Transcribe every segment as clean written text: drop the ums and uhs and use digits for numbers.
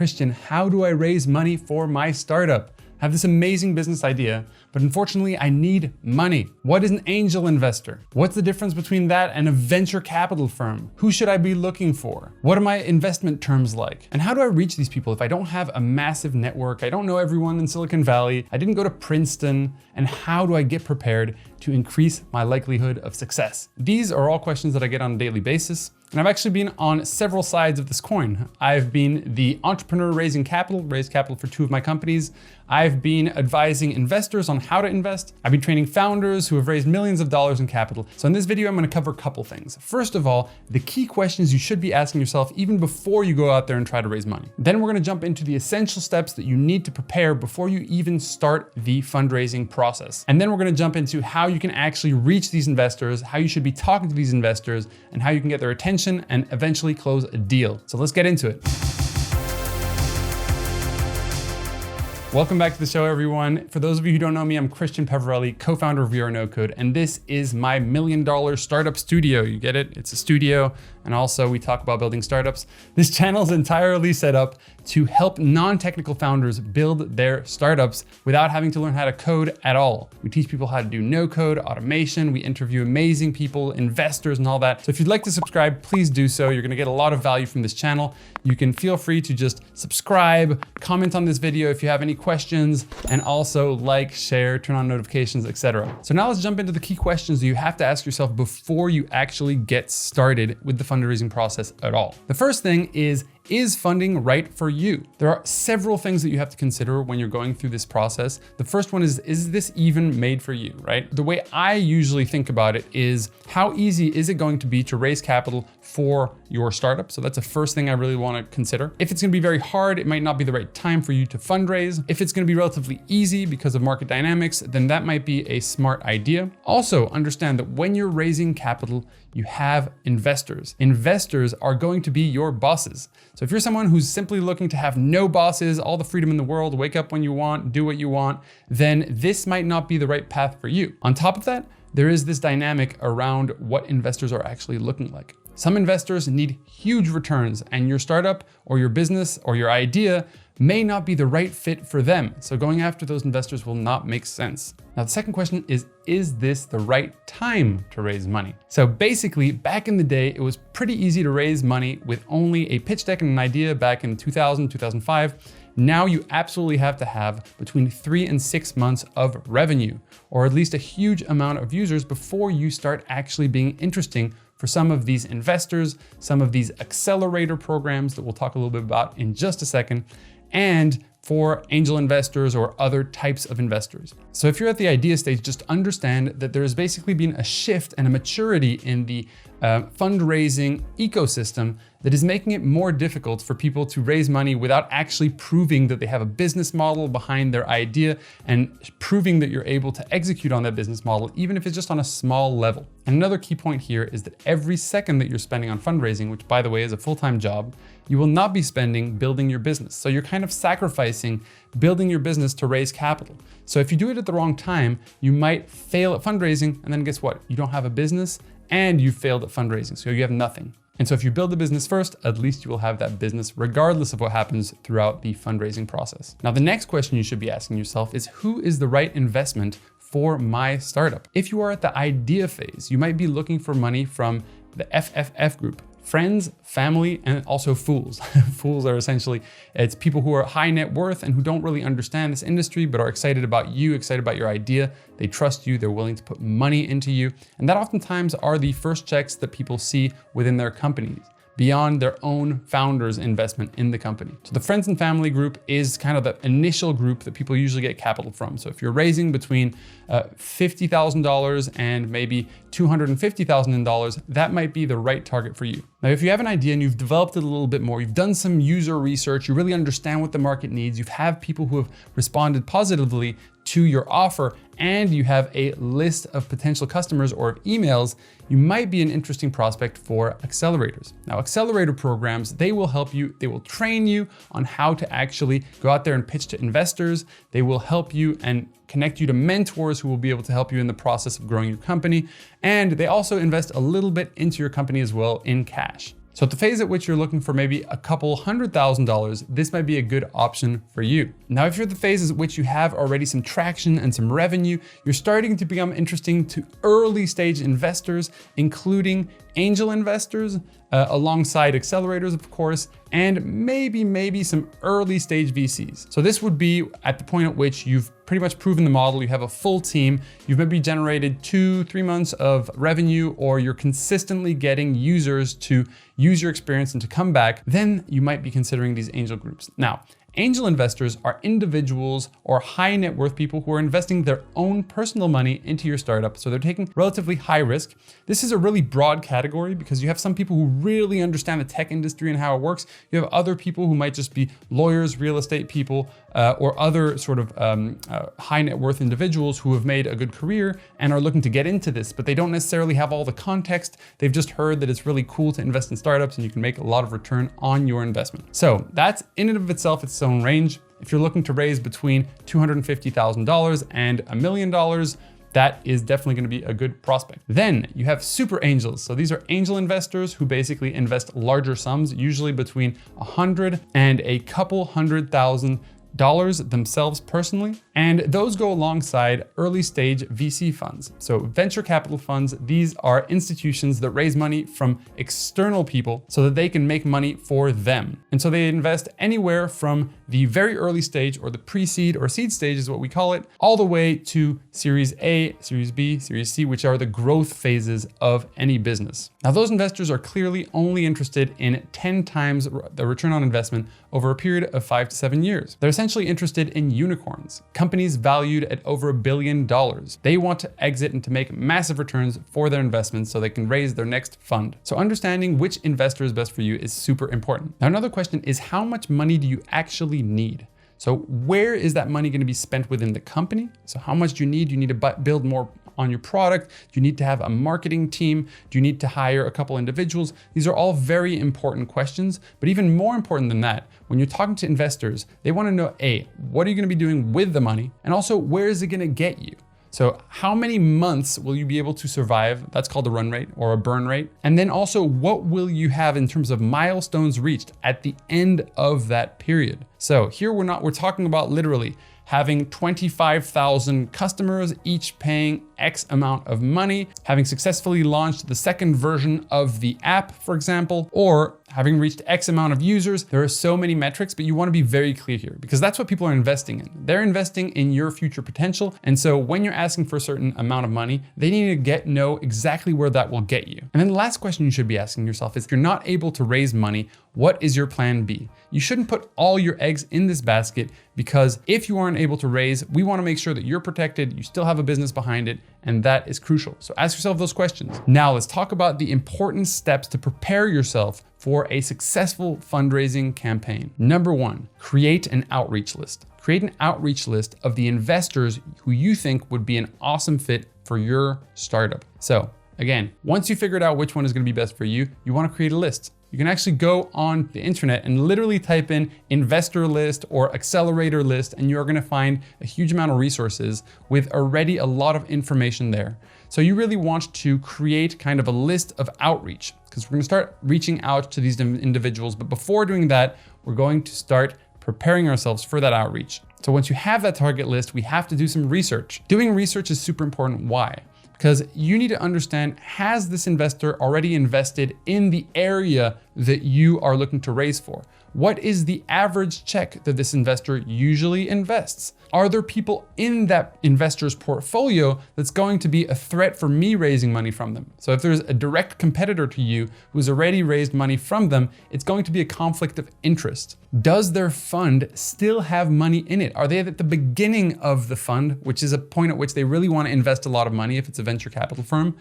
Christian, how do I raise money for my startup? I have this amazing business idea, but unfortunately I need money. What is an angel investor? What's the difference between that and a venture capital firm? Who should I be looking for? What are my investment terms like? And how do I reach these people if I don't have a massive network? I don't know everyone in Silicon Valley. I didn't go to Princeton. And how do I get prepared to increase my likelihood of success? These are all questions that I get on a daily basis. And I've actually been on several sides of this coin. I've been the entrepreneur raised capital for 2 of my companies. I've been advising investors on how to invest. I've been training founders who have raised millions of dollars in capital. So in this video, I'm gonna cover a couple things. First of all, the key questions you should be asking yourself even before you go out there and try to raise money. Then we're gonna jump into the essential steps that you need to prepare before you even start the fundraising process. And then we're gonna jump into how you can actually reach these investors, how you should be talking to these investors, and how you can get their attention and eventually close a deal. So let's get into it. Welcome back to the show, everyone. For those of you who don't know me, I'm Christian Peverelli, co-founder of We Are No Code, and this is my $1 million startup studio. You get it? It's a studio, and also we talk about building startups. This channel is entirely set up to help non-technical founders build their startups without having to learn how to code at all. We teach people how to do no-code, automation. We interview amazing people, investors, and all that. So if you'd like to subscribe, please do so. You're gonna get a lot of value from this channel. You can feel free to just subscribe, comment on this video if you have any questions, and also like, share, turn on notifications, etc. So now let's jump into the key questions that you have to ask yourself before you actually get started with the fundraising process at all. The first thing is funding right for you? There are several things that you have to consider when you're going through this process. The first one is this even made for you, right? The way I usually think about it is how easy is it going to be to raise capital for your startup? So that's the first thing I really want to consider. If it's going to be very hard, it might not be the right time for you to fundraise. If it's going to be relatively easy because of market dynamics, then that might be a smart idea. Also, understand that when you're raising capital, you have investors. Investors are going to be your bosses. So if you're someone who's simply looking to have no bosses, all the freedom in the world, wake up when you want, do what you want, then this might not be the right path for you. On top of that, there is this dynamic around what investors are actually looking like. Some investors need huge returns, and your startup or your business or your idea may not be the right fit for them. So going after those investors will not make sense. Now, the second question is this the right time to raise money? So basically, back in the day, it was pretty easy to raise money with only a pitch deck and an idea back in 2000, 2005. Now you absolutely have to have between 3 and 6 months of revenue, or at least a huge amount of users before you start actually being interesting for some of these investors, some of these accelerator programs that we'll talk a little bit about in just a second, and for angel investors or other types of investors. So if you're at the idea stage, just understand that there has basically been a shift and a maturity in the fundraising ecosystem that is making it more difficult for people to raise money without actually proving that they have a business model behind their idea and proving that you're able to execute on that business model, even if it's just on a small level. And another key point here is that every second that you're spending on fundraising, which by the way is a full-time job, you will not be spending building your business. So you're kind of sacrificing building your business to raise capital. So if you do it at the wrong time, you might fail at fundraising, and then guess what? You don't have a business and you failed at fundraising, so you have nothing. And so if you build the business first, at least you will have that business regardless of what happens throughout the fundraising process. Now, the next question you should be asking yourself is, who is the right investment for my startup? If you are at the idea phase, you might be looking for money from the FFF group. Friends, family, and also fools. Fools are essentially, it's people who are high net worth and who don't really understand this industry, but are excited about you, excited about your idea. They trust you, they're willing to put money into you. And that oftentimes are the first checks that people see within their companies, beyond their own founder's investment in the company. So the friends and family group is kind of the initial group that people usually get capital from. So if you're raising between $50,000 and maybe $250,000, that might be the right target for you. Now, if you have an idea and you've developed it a little bit more, you've done some user research, you really understand what the market needs, you have people who have responded positively to your offer, and you have a list of potential customers or emails, you might be an interesting prospect for accelerators. Now, accelerator programs, they will help you, they will train you on how to actually go out there and pitch to investors. They will help you and connect you to mentors who will be able to help you in the process of growing your company. And they also invest a little bit into your company as well in cash. So at the phase at which you're looking for maybe a couple $100,000, this might be a good option for you. Now, if you're at the phases at which you have already some traction and some revenue, you're starting to become interesting to early stage investors, including angel investors, alongside accelerators, of course, and maybe some early stage VCs. So this would be at the point at which you've pretty much proven the model, you have a full team, you've maybe generated 2-3 months of revenue, or you're consistently getting users to use your experience and to come back, then you might be considering these angel groups. Now, angel investors are individuals or high net worth people who are investing their own personal money into your startup. So they're taking relatively high risk. This is a really broad category because you have some people who really understand the tech industry and how it works. You have other people who might just be lawyers, real estate people, or other sort of high net worth individuals who have made a good career and are looking to get into this, but they don't necessarily have all the context. They've just heard that it's really cool to invest in startups and you can make a lot of return on your investment. So that's in and of itself its own range. If you're looking to raise between $250,000 and $1 million, that is definitely going to be a good prospect. Then you have super angels. So these are angel investors who basically invest larger sums, usually between 100 and a couple $100,000 themselves personally. And those go alongside early stage VC funds. So venture capital funds, these are institutions that raise money from external people so that they can make money for them. And so they invest anywhere from the very early stage, or the pre-seed or seed stage is what we call it, all the way to Series A, Series B, Series C, which are the growth phases of any business. Now, those investors are clearly only interested in 10 times the return on investment over a period of 5 to 7 years. They're essentially interested in unicorns, companies valued at over $1 billion. They want to exit and to make massive returns for their investments so they can raise their next fund. So understanding which investor is best for you is super important. Now, another question is, how much money do you actually need? So where is that money going to be spent within the company? So how much do you need? You need to build more on your product? Do you need to have a marketing team? Do you need to hire a couple individuals? These are all very important questions, but even more important than that, when you're talking to investors, they want to know, A, what are you going to be doing with the money? And also, where is it going to get you? So how many months will you be able to survive? That's called a run rate or a burn rate. And then also, what will you have in terms of milestones reached at the end of that period? So here we're talking about literally having 25,000 customers, each paying X amount of money, having successfully launched the second version of the app, for example, or having reached X amount of users. There are so many metrics, but you want to be very clear here because that's what people are investing in. They're investing in your future potential. And so when you're asking for a certain amount of money, they need to know exactly where that will get you. And then the last question you should be asking yourself is, if you're not able to raise money, what is your plan B? You shouldn't put all your eggs in this basket, because if you aren't able to raise, we want to make sure that you're protected, you still have a business behind it, and that is crucial. So ask yourself those questions. Now let's talk about the important steps to prepare yourself for a successful fundraising campaign. Number 1, create an outreach list. Create an outreach list of the investors who you think would be an awesome fit for your startup. So again, once you figured out which one is going to be best for you, you want to create a list. You can actually go on the internet and literally type in investor list or accelerator list, and you're going to find a huge amount of resources with already a lot of information there. So you really want to create kind of a list of outreach, because we're going to start reaching out to these individuals. But before doing that, we're going to start preparing ourselves for that outreach. So once you have that target list, we have to do some research. Doing research is super important. Why? Because you need to understand, has this investor already invested in the area that you are looking to raise for? What is the average check that this investor usually invests? Are there people in that investor's portfolio that's going to be a threat for me raising money from them? So if there's a direct competitor to you who's already raised money from them, it's going to be a conflict of interest. Does their fund still have money in it? Are they at the beginning of the fund, which is a point at which they really want to invest a lot of money if it's a venture capital firm,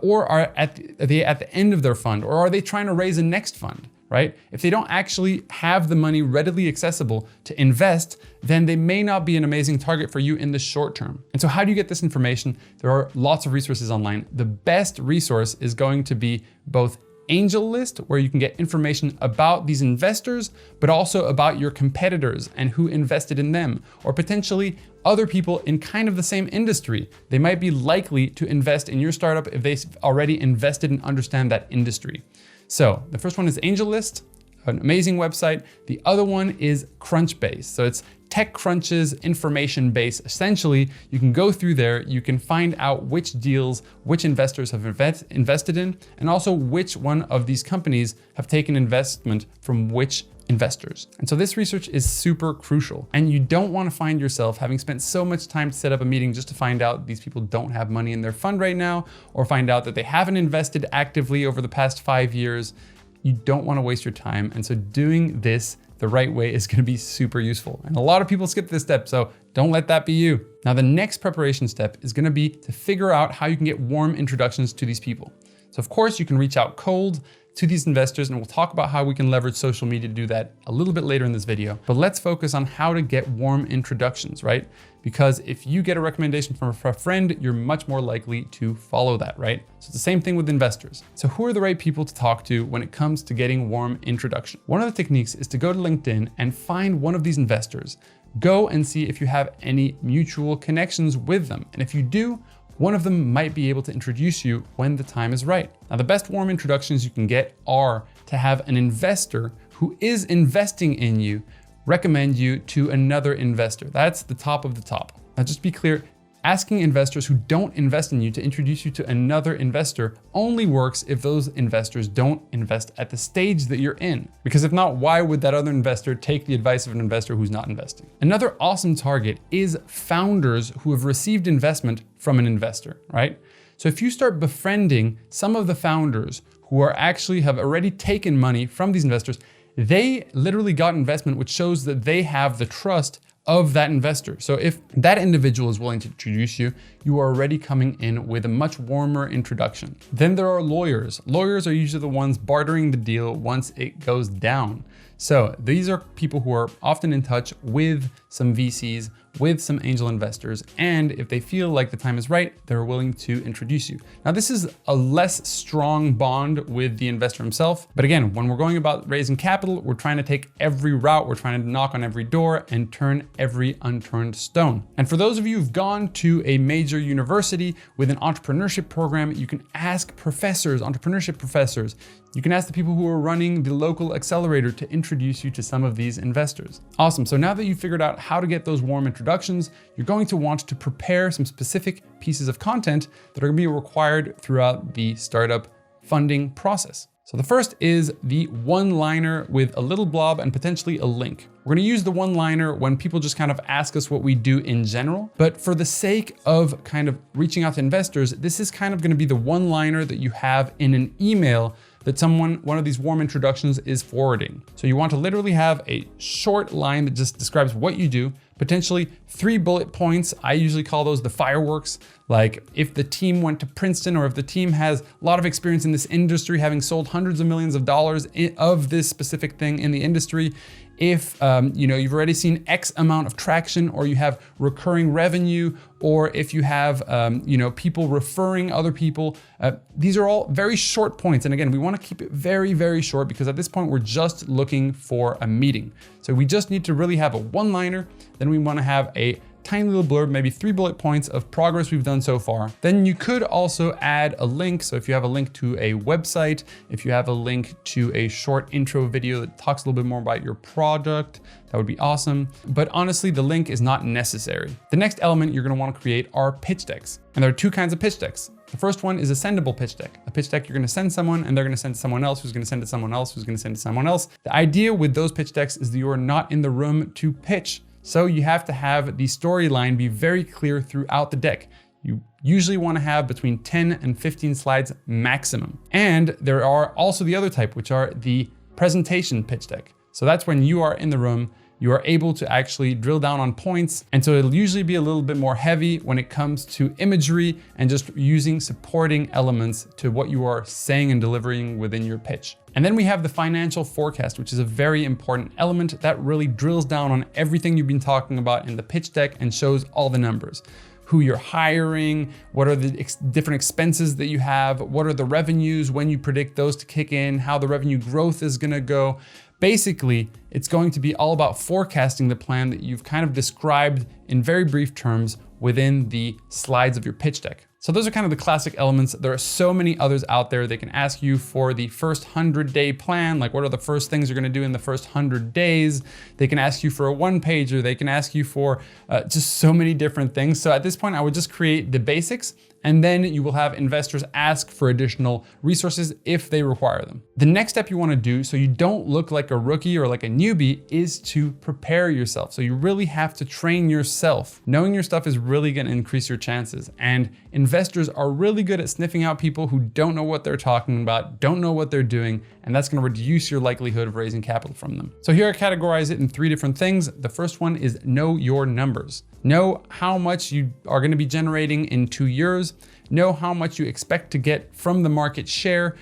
or are they at the end of their fund, or are they trying to raise a next fund? Right? If they don't actually have the money readily accessible to invest, then they may not be an amazing target for you in the short term. And so how do you get this information? There are lots of resources online. The best resource is going to be both Angel List, where you can get information about these investors, but also about your competitors and who invested in them, or potentially other people in kind of the same industry. They might be likely to invest in your startup if they've already invested and understand that industry. So the first one is AngelList, an amazing website. The other one is Crunchbase. So it's TechCrunch's information base. Essentially, you can go through there, you can find out which deals, which investors have invested in, and also which one of these companies have taken investment from which investors. And so this research is super crucial. And you don't want to find yourself having spent so much time to set up a meeting just to find out these people don't have money in their fund right now, or find out that they haven't invested actively over the past 5 years. You don't want to waste your time. And so doing this the right way is going to be super useful. And a lot of people skip this step, so don't let that be you. Now, the next preparation step is going to be to figure out how you can get warm introductions to these people. So of course you can reach out cold to these investors, and we'll talk about how we can leverage social media to do that a little bit later in this video. But let's focus on how to get warm introductions, right? Because if you get a recommendation from a friend, you're much more likely to follow that, right? So it's the same thing with investors. So who are the right people to talk to when it comes to getting warm introduction? One of the techniques is to go to LinkedIn and find one of these investors. Go and see if you have any mutual connections with them. And if you do, one of them might be able to introduce you when the time is right. Now, the best warm introductions you can get are to have an investor who is investing in you recommend you to another investor. That's the top of the top. Now, just be clear, asking investors who don't invest in you to introduce you to another investor only works if those investors don't invest at the stage that you're in. Because if not, why would that other investor take the advice of an investor who's not investing? Another awesome target is founders who have received investment from an investor, right? So if you start befriending some of the founders who are actually have already taken money from these investors, they literally got investment, which shows that they have the trust of that investor. So if that individual is willing to introduce you, you are already coming in with a much warmer introduction. Then there are lawyers. Lawyers are usually the ones bartering the deal once it goes down. So these are people who are often in touch with some VCs, with some angel investors, and if they feel like the time is right, they're willing to introduce you. Now, this is a less strong bond with the investor himself, but again, when we're going about raising capital, we're trying to take every route, we're trying to knock on every door and turn every unturned stone. And for those of you who've gone to a major university with an entrepreneurship program, you can ask professors, entrepreneurship professors, you can ask the people who are running the local accelerator to introduce you to some of these investors. Awesome, so now that you've figured out how to get those warm introductions, you're going to want to prepare some specific pieces of content that are gonna be required throughout the startup funding process. So the first is the one-liner with a little blob and potentially a link. We're gonna use the one-liner when people just kind of ask us what we do in general, but for the sake of kind of reaching out to investors, this is kind of gonna be the one-liner that you have in an email that one of these warm introductions is forwarding. So you want to literally have a short line that just describes what you do, potentially 3 bullet points. I usually call those the fireworks. Like if the team went to Princeton, or if the team has a lot of experience in this industry, having sold hundreds of millions of dollars of this specific thing in the industry, if you've already seen X amount of traction, or you have recurring revenue, or if you have people referring other people, these are all very short points. And again, we want to keep it very, very short, because at this point we're just looking for a meeting. So we just need to really have a one-liner. Then we want to have a tiny little blurb, maybe 3 bullet points of progress we've done so far. Then you could also add a link. So if you have a link to a website, if you have a link to a short intro video that talks a little bit more about your product, that would be awesome. But honestly, the link is not necessary. The next element you're gonna wanna create are pitch decks. And there are 2 kinds of pitch decks. The first one is a sendable pitch deck. A pitch deck you're gonna send someone, and they're gonna send to someone else, who's gonna send to someone else, who's gonna send to someone else. The idea with those pitch decks is that you are not in the room to pitch. So you have to have the storyline be very clear throughout the deck. You usually want to have between 10 and 15 slides maximum. And there are also the other type, which are the presentation pitch deck. So that's when you are in the room, you are able to actually drill down on points. And so it'll usually be a little bit more heavy when it comes to imagery and just using supporting elements to what you are saying and delivering within your pitch. And then we have the financial forecast, which is a very important element that really drills down on everything you've been talking about in the pitch deck and shows all the numbers. Who you're hiring, what are the different expenses that you have, what are the revenues, when you predict those to kick in, how the revenue growth is gonna go. Basically, it's going to be all about forecasting the plan that you've kind of described in very brief terms within the slides of your pitch deck. So those are kind of the classic elements. There are so many others out there. They can ask you for the first 100-day plan, like what are the first things you're gonna do in the first 100 days. They can ask you for a one-pager. They can ask you for just so many different things. So at this point, I would just create the basics, and then you will have investors ask for additional resources if they require them. The next step you wanna do, so you don't look like a rookie or like a newbie, is to prepare yourself. So you really have to train yourself. Knowing your stuff is really gonna increase your chances. And investors are really good at sniffing out people who don't know what they're talking about, don't know what they're doing, and that's gonna reduce your likelihood of raising capital from them. So here I categorize it in 3 different things. The first one is know your numbers. Know how much you are gonna be generating in 2 years. Know how much you expect to get from the market share.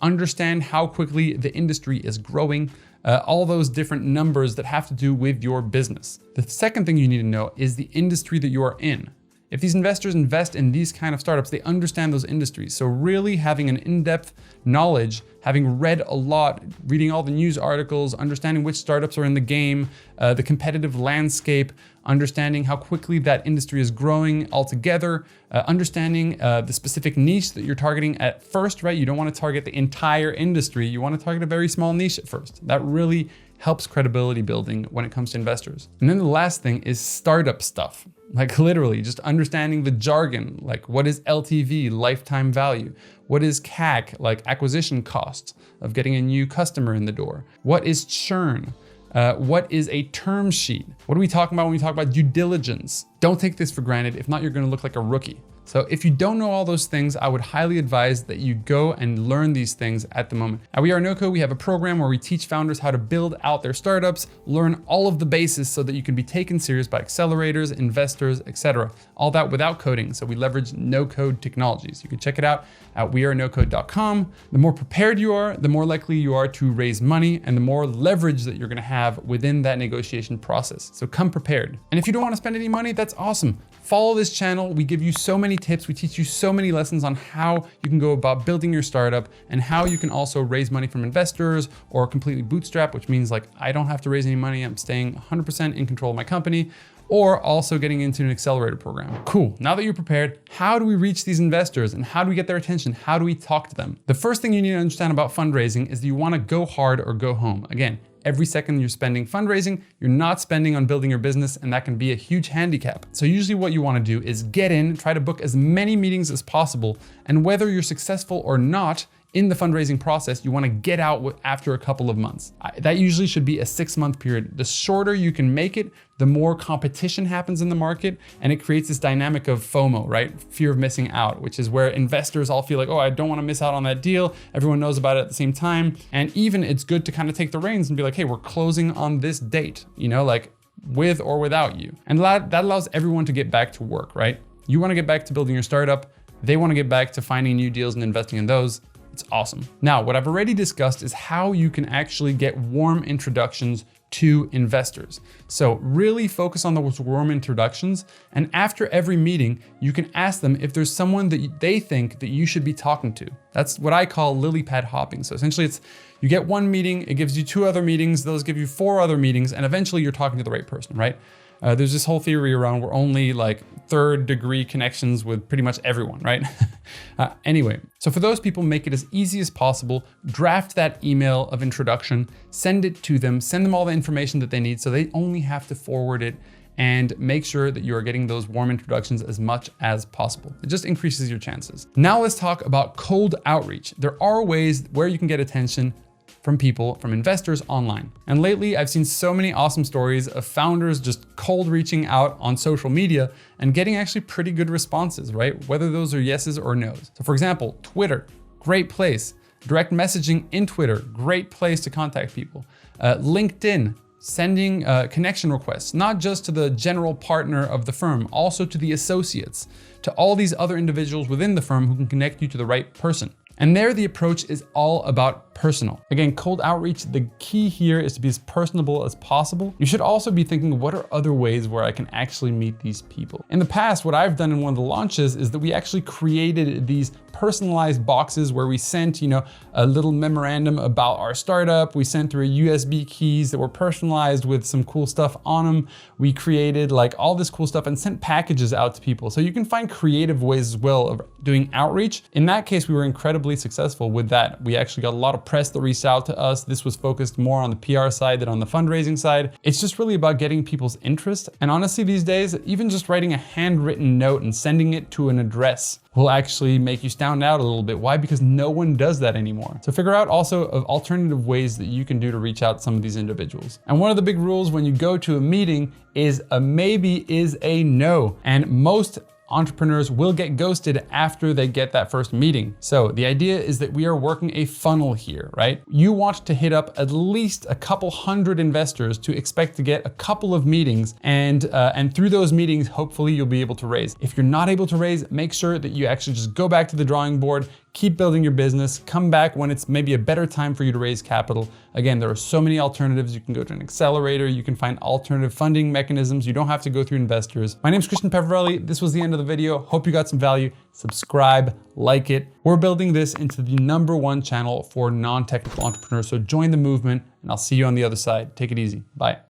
Understand how quickly the industry is growing. All those different numbers that have to do with your business. The second thing you need to know is the industry that you are in. If these investors invest in these kind of startups, they understand those industries. So really having an in-depth knowledge, having read a lot, reading all the news articles, understanding which startups are in the game, the competitive landscape, understanding how quickly that industry is growing altogether, understanding the specific niche that you're targeting at first, right? You don't want to target the entire industry. You want to target a very small niche at first. That really helps credibility building when it comes to investors. And then the last thing is startup stuff. Like literally just understanding the jargon, like what is LTV, lifetime value? What is CAC, like acquisition costs of getting a new customer in the door? What is churn? What is a term sheet? What are we talking about when we talk about due diligence? Don't take this for granted. If not, you're gonna look like a rookie. So if you don't know all those things, I would highly advise that you go and learn these things at the moment. At We Are No Code, we have a program where we teach founders how to build out their startups, learn all of the bases so that you can be taken serious by accelerators, investors, etc. All that without coding. So we leverage no-code technologies. You can check it out at wearenocode.com. The more prepared you are, the more likely you are to raise money and the more leverage that you're gonna have within that negotiation process. So come prepared. And if you don't wanna spend any money, that's awesome. Follow this channel. We give you so many tips. We teach you so many lessons on how you can go about building your startup and how you can also raise money from investors or completely bootstrap, which means like I don't have to raise any money. I'm staying 100% in control of my company, or also getting into an accelerator program. Cool, now that you're prepared, how do we reach these investors and how do we get their attention? How do we talk to them? The first thing you need to understand about fundraising is that you wanna go hard or go home. Again, every second you're spending fundraising, you're not spending on building your business, and that can be a huge handicap. So usually what you wanna do is get in, try to book as many meetings as possible, and whether you're successful or not in the fundraising process, you wanna get out after a couple of months. That usually should be a 6-month period. The shorter you can make it, the more competition happens in the market, and it creates this dynamic of FOMO, right? Fear of missing out, which is where investors all feel like, oh, I don't wanna miss out on that deal. Everyone knows about it at the same time. And even it's good to kind of take the reins and be like, hey, we're closing on this date, like with or without you. And that allows everyone to get back to work, right? You wanna get back to building your startup. They wanna get back to finding new deals and investing in those. It's awesome. Now, what I've already discussed is how you can actually get warm introductions to investors. So really focus on those warm introductions. And after every meeting, you can ask them if there's someone that they think that you should be talking to. That's what I call lily pad hopping. So essentially you get one meeting, it gives you 2 other meetings, those give you 4 other meetings, and eventually you're talking to the right person, right? There's this whole theory around we're only like 3rd-degree connections with pretty much everyone, right? Anyway, so for those people, make it as easy as possible. Draft that email of introduction, send it to them, send them all the information that they need so they only have to forward it, and make sure that you are getting those warm introductions as much as possible. It just increases your chances. Now let's talk about cold outreach. There are ways where you can get attention from people, from investors online. And lately, I've seen so many awesome stories of founders just cold reaching out on social media and getting actually pretty good responses, right? Whether those are yeses or nos. So for example, Twitter, great place. Direct messaging in Twitter, great place to contact people. LinkedIn, sending connection requests, not just to the general partner of the firm, also to the associates, to all these other individuals within the firm who can connect you to the right person. And there, the approach is all about personal. Again, cold outreach, the key here is to be as personable as possible. You should also be thinking, what are other ways where I can actually meet these people? In the past, what I've done in one of the launches is that we actually created these personalized boxes where we sent, a little memorandum about our startup. We sent through USB keys that were personalized with some cool stuff on them. We created like all this cool stuff and sent packages out to people. So you can find creative ways as well of doing outreach. In that case, we were incredibly successful with that. We actually got a lot of press that reached out to us. This was focused more on the PR side than on the fundraising side. It's just really about getting people's interest. And honestly, these days, even just writing a handwritten note and sending it to an address will actually make you stand out a little bit. Why? Because no one does that anymore. So figure out also alternative ways that you can do to reach out to some of these individuals. And one of the big rules when you go to a meeting is a maybe is a no. And most entrepreneurs will get ghosted after they get that first meeting. So the idea is that we are working a funnel here, right? You want to hit up at least a couple hundred investors to expect to get a couple of meetings, and through those meetings, hopefully you'll be able to raise. If you're not able to raise, make sure that you actually just go back to the drawing board, keep building your business, come back when it's maybe a better time for you to raise capital. Again, there are so many alternatives. You can go to an accelerator, you can find alternative funding mechanisms. You don't have to go through investors. My name is Christian Peverelli. This was the end of the video. Hope you got some value. Subscribe, like it. We're building this into the #1 channel for non-technical entrepreneurs. So join the movement and I'll see you on the other side. Take it easy. Bye.